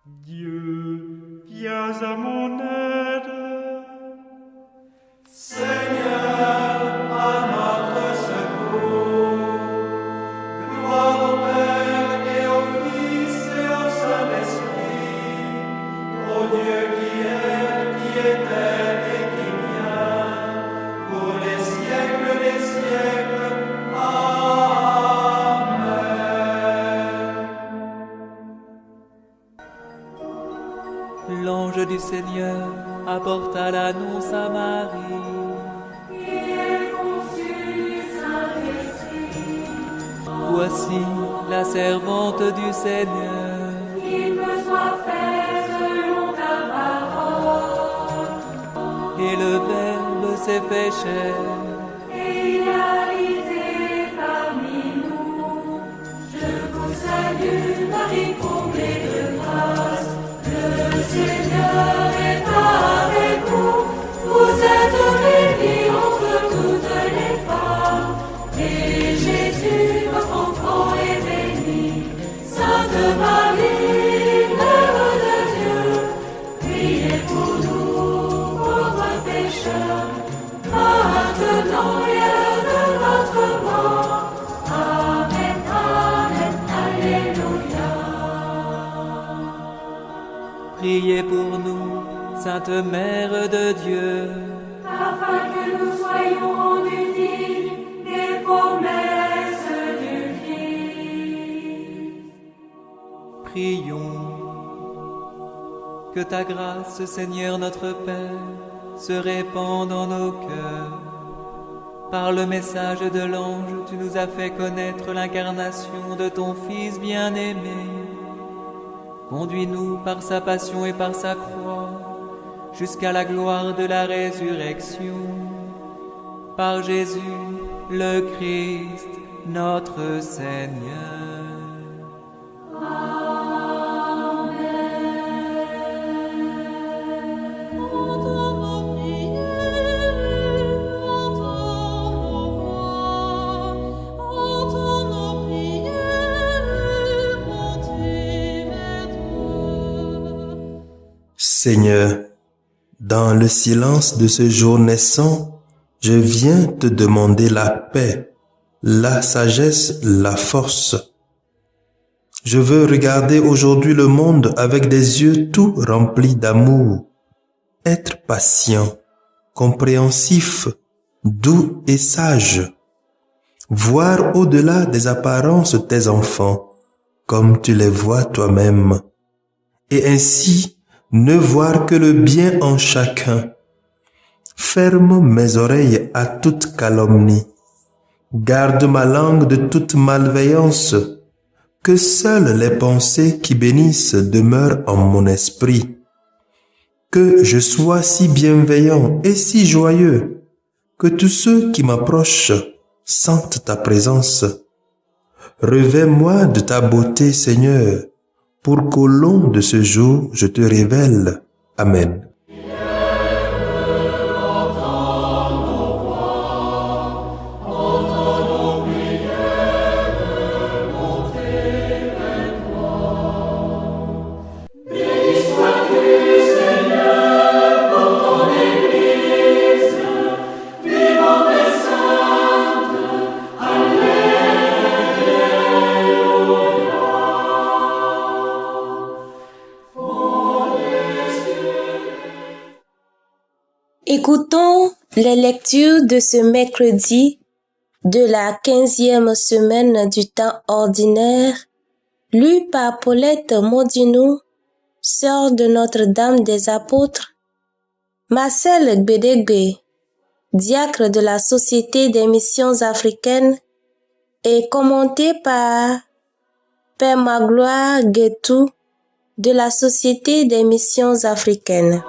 Dieu, viens à mon aide. Seigneur, à notre secours. Gloire au Père et au Fils et au Saint-Esprit, au Dieu qui était et qui vient, pour les siècles des siècles. Amen. L'ange du Seigneur apporta l'annonce à Marie. Voici la servante du Seigneur. Qu'il me soit fait selon ta parole. Et le Verbe s'est fait chair. Et il a habité parmi nous. Je vous salue, Marie, comblée de grâce. Le Seigneur est avec vous. Vous êtes bénie entre toutes les femmes. Et Jésus, votre enfant, est béni. Sainte Marie, Mère de Dieu, priez pour nous, pauvres pécheurs, maintenant et à l'heure de notre mort. Amen, Amen, Alléluia. Priez pour nous, Sainte Mère de Dieu. Afin que nous soyons rendus dignes des promesses du Christ. Prions. Que ta grâce, Seigneur notre Père, se répande dans nos cœurs. Par le message de l'ange, tu nous as fait connaître l'incarnation de ton Fils bien-aimé. Conduis-nous par sa passion et par sa croix, jusqu'à la gloire de la résurrection. Par Jésus, le Christ, notre Seigneur. Seigneur, dans le silence de ce jour naissant, je viens te demander la paix, la sagesse, la force. Je veux regarder aujourd'hui le monde avec des yeux tout remplis d'amour, être patient, compréhensif, doux et sage, voir au-delà des apparences tes enfants, comme tu les vois toi-même, et ainsi ne voir que le bien en chacun. Ferme mes oreilles à toute calomnie. Garde ma langue de toute malveillance. Que seules les pensées qui bénissent demeurent en mon esprit. Que je sois si bienveillant et si joyeux, que tous ceux qui m'approchent sentent ta présence. Revêts-moi de ta beauté, Seigneur, pour qu'au long de ce jour, je te révèle. Amen. Écoutons les lectures de ce mercredi de la 15e semaine du temps ordinaire, lues par Paulette Modinou, sœur de Notre-Dame des Apôtres, Marcel Gbedegbe, diacre de la Société des Missions Africaines, et commenté par Père Magloire Guetou de la Société des Missions Africaines.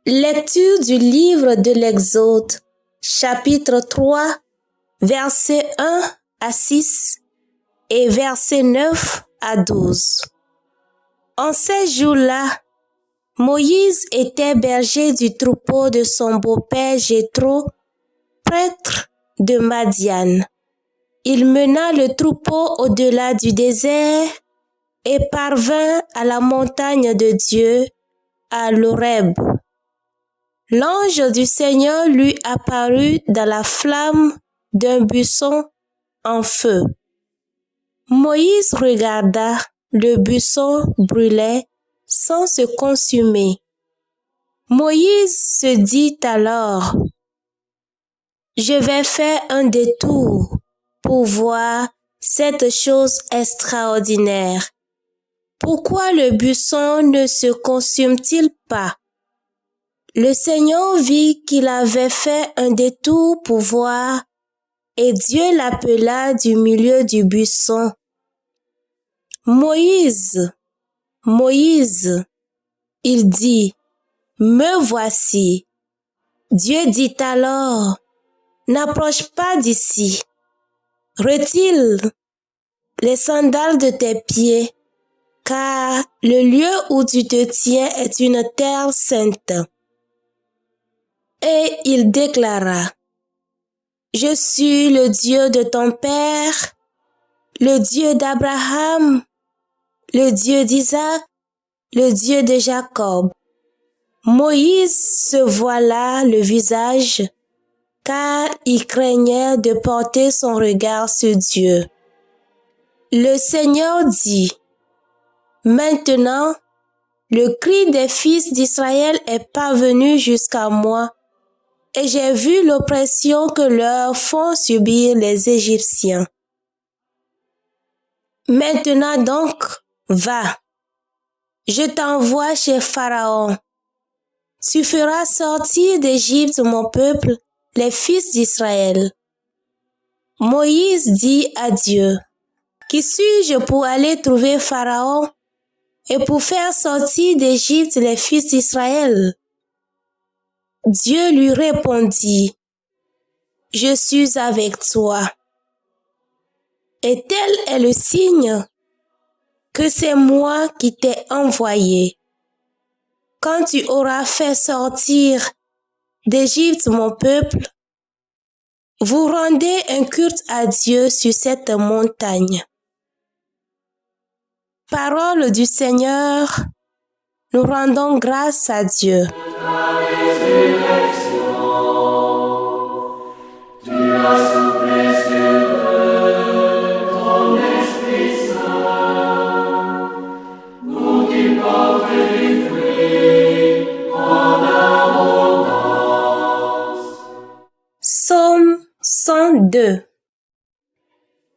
Lecture du livre de l'Exode, chapitre 3, versets 1 à 6 et versets 9 à 12. En ces jours-là, Moïse était berger du troupeau de son beau-père Jéthro, prêtre de Madian. Il mena le troupeau au-delà du désert et parvint à la montagne de Dieu, à l'Horeb. L'ange du Seigneur lui apparut dans la flamme d'un buisson en feu. Moïse regarda, le buisson brûlait sans se consumer. Moïse se dit alors: Je vais faire un détour pour voir cette chose extraordinaire. Pourquoi le buisson ne se consume-t-il pas? Le Seigneur vit qu'il avait fait un détour pour voir, et Dieu l'appela du milieu du buisson. Moïse, Moïse, il dit, me voici. Dieu dit alors, n'approche pas d'ici. Retire les sandales de tes pieds, car le lieu où tu te tiens est une terre sainte. Et il déclara, je suis le Dieu de ton père, le Dieu d'Abraham, le Dieu d'Isaac, le Dieu de Jacob. Moïse se voila le visage, car il craignait de porter son regard sur Dieu. Le Seigneur dit, maintenant, le cri des fils d'Israël est parvenu jusqu'à moi, et j'ai vu l'oppression que leur font subir les Égyptiens. Maintenant donc, va, je t'envoie chez Pharaon. Tu feras sortir d'Égypte mon peuple, les fils d'Israël. Moïse dit à Dieu, qui suis-je pour aller trouver Pharaon et pour faire sortir d'Égypte les fils d'Israël? Dieu lui répondit, je suis avec toi. Et tel est le signe que c'est moi qui t'ai envoyé. Quand tu auras fait sortir d'Égypte mon peuple, vous rendez un culte à Dieu sur cette montagne. Parole du Seigneur, nous rendons grâce à Dieu. Psaume 102.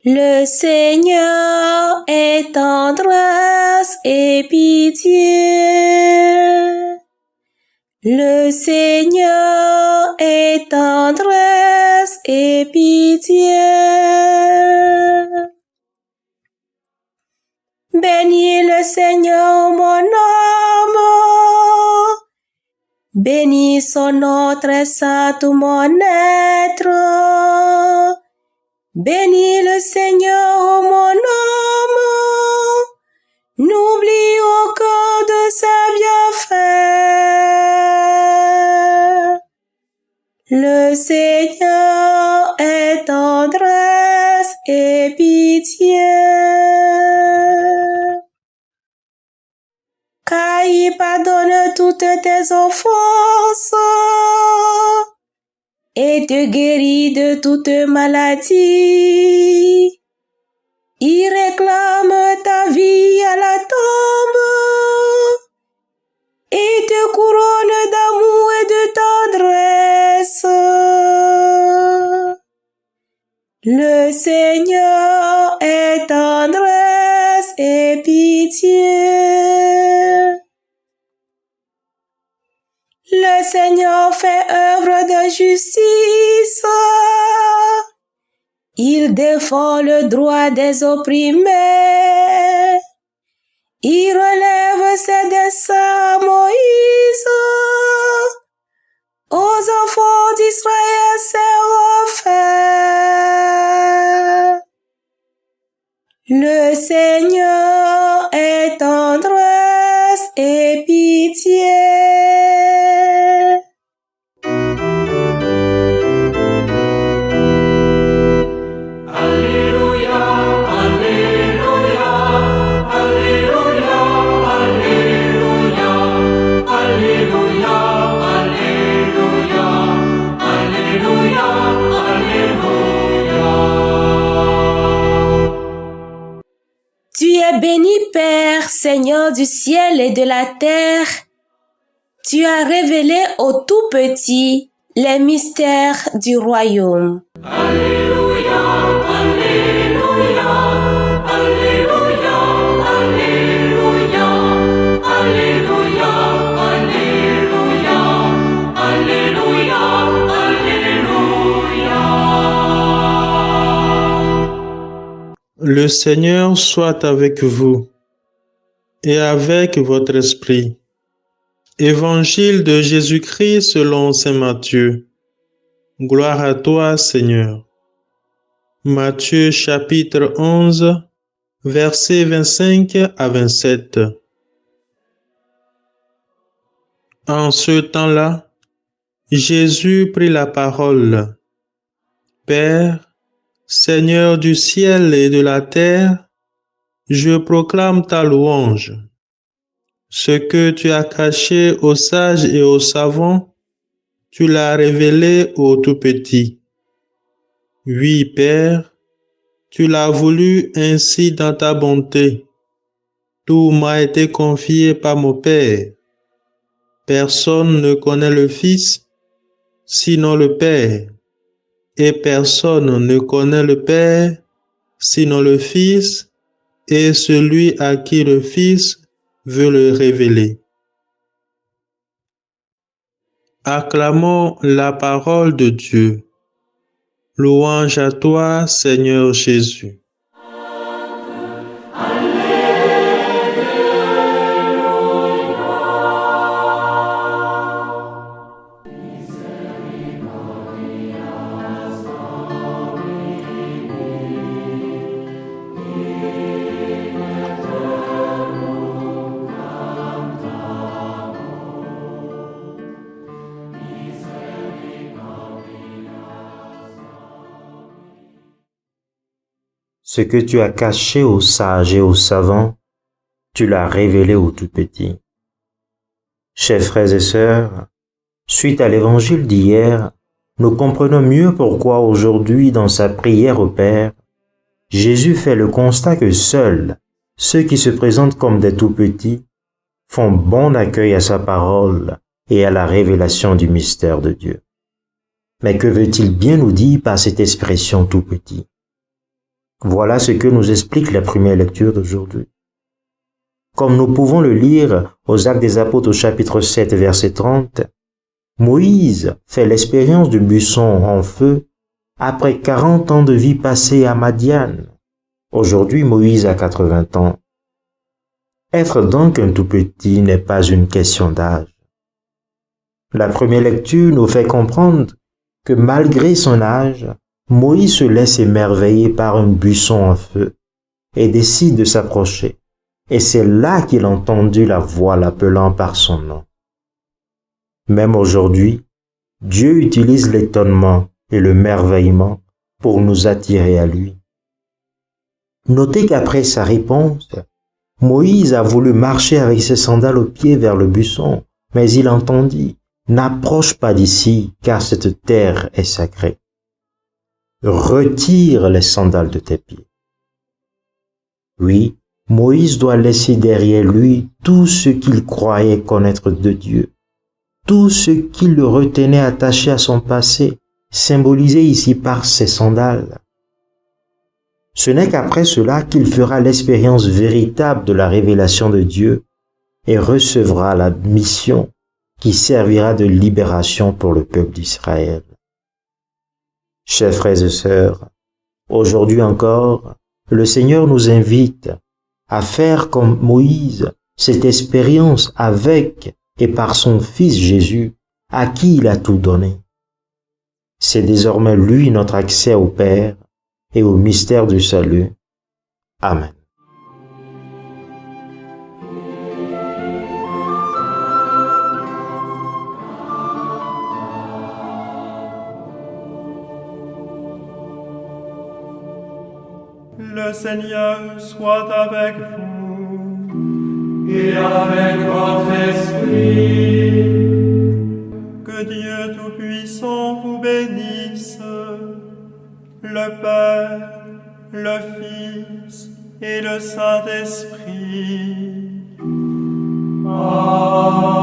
Le Seigneur est tendresse et pitié. Le Seigneur est tendresse et pitié. Bénis le Seigneur mon âme. Bénis son nom très saint tout mon être. Bénis le Seigneur mon âme. N'oublie aucun de ses bienfaits. Le Seigneur est tendresse et pitié. Car il pardonne toutes tes offenses et te guérit de toute maladie. Il réclame ta vie à la tombe et te couronne d'amour et de tendresse. Le Seigneur est tendresse et pitié. Le Seigneur fait œuvre de justice. Il défend le droit des opprimés. Il relève ses desseins à Moïse. Aux enfants d'Israël ses refaits. Le Seigneur est tendresse et pitié. Alléluia, Alléluia, Alléluia, Alléluia, Alléluia, Alléluia, Alléluia, Alléluia. Tu es béni, Père, Seigneur du ciel et de la terre. Tu as révélé aux tout petits les mystères du royaume. Alléluia, Alléluia, Alléluia, Alléluia, Alléluia, Alléluia, Alléluia, Alléluia. Le Seigneur soit avec vous et avec votre esprit. Évangile de Jésus-Christ selon saint Matthieu. Gloire à toi, Seigneur. Matthieu chapitre 11, versets 25 à 27. En ce temps-là, Jésus prit la parole. Père, Seigneur du ciel et de la terre, je proclame ta louange. Ce que tu as caché aux sages et aux savants, tu l'as révélé aux tout-petits. Oui, Père, tu l'as voulu ainsi dans ta bonté. Tout m'a été confié par mon Père. Personne ne connaît le Fils, sinon le Père, et personne ne connaît le Père, sinon le Fils, et celui à qui le Fils veut le révéler. Acclamons la parole de Dieu. Louange à toi, Seigneur Jésus. Ce que tu as caché aux sages et aux savants, tu l'as révélé aux tout petits. Chers frères et sœurs, suite à l'évangile d'hier, nous comprenons mieux pourquoi aujourd'hui, dans sa prière au Père, Jésus fait le constat que seuls ceux qui se présentent comme des tout petits font bon accueil à sa parole et à la révélation du mystère de Dieu. Mais que veut-il bien nous dire par cette expression tout petit? Voilà ce que nous explique la première lecture d'aujourd'hui. Comme nous pouvons le lire aux Actes des Apôtres au chapitre 7, verset 30, Moïse fait l'expérience du buisson en feu après 40 ans de vie passée à Madian. Aujourd'hui, Moïse a 80 ans. Être donc un tout petit n'est pas une question d'âge. La première lecture nous fait comprendre que malgré son âge, Moïse se laisse émerveiller par un buisson en feu et décide de s'approcher. Et c'est là qu'il a entendu la voix l'appelant par son nom. Même aujourd'hui, Dieu utilise l'étonnement et le merveillement pour nous attirer à lui. Notez qu'après sa réponse, Moïse a voulu marcher avec ses sandales aux pieds vers le buisson, mais il entendit « N'approche pas d'ici, car cette terre est sacrée. Retire les sandales de tes pieds. » Oui, Moïse doit laisser derrière lui tout ce qu'il croyait connaître de Dieu, tout ce qui le retenait attaché à son passé, symbolisé ici par ses sandales. Ce n'est qu'après cela qu'il fera l'expérience véritable de la révélation de Dieu et recevra la mission qui servira de libération pour le peuple d'Israël. Chers frères et sœurs, aujourd'hui encore, le Seigneur nous invite à faire comme Moïse cette expérience avec et par son Fils Jésus, à qui il a tout donné. C'est désormais lui notre accès au Père et au mystère du salut. Amen. Le Seigneur soit avec vous Et avec votre esprit, que Dieu Tout-Puissant vous bénisse, le Père, le Fils et le Saint-Esprit. Amen.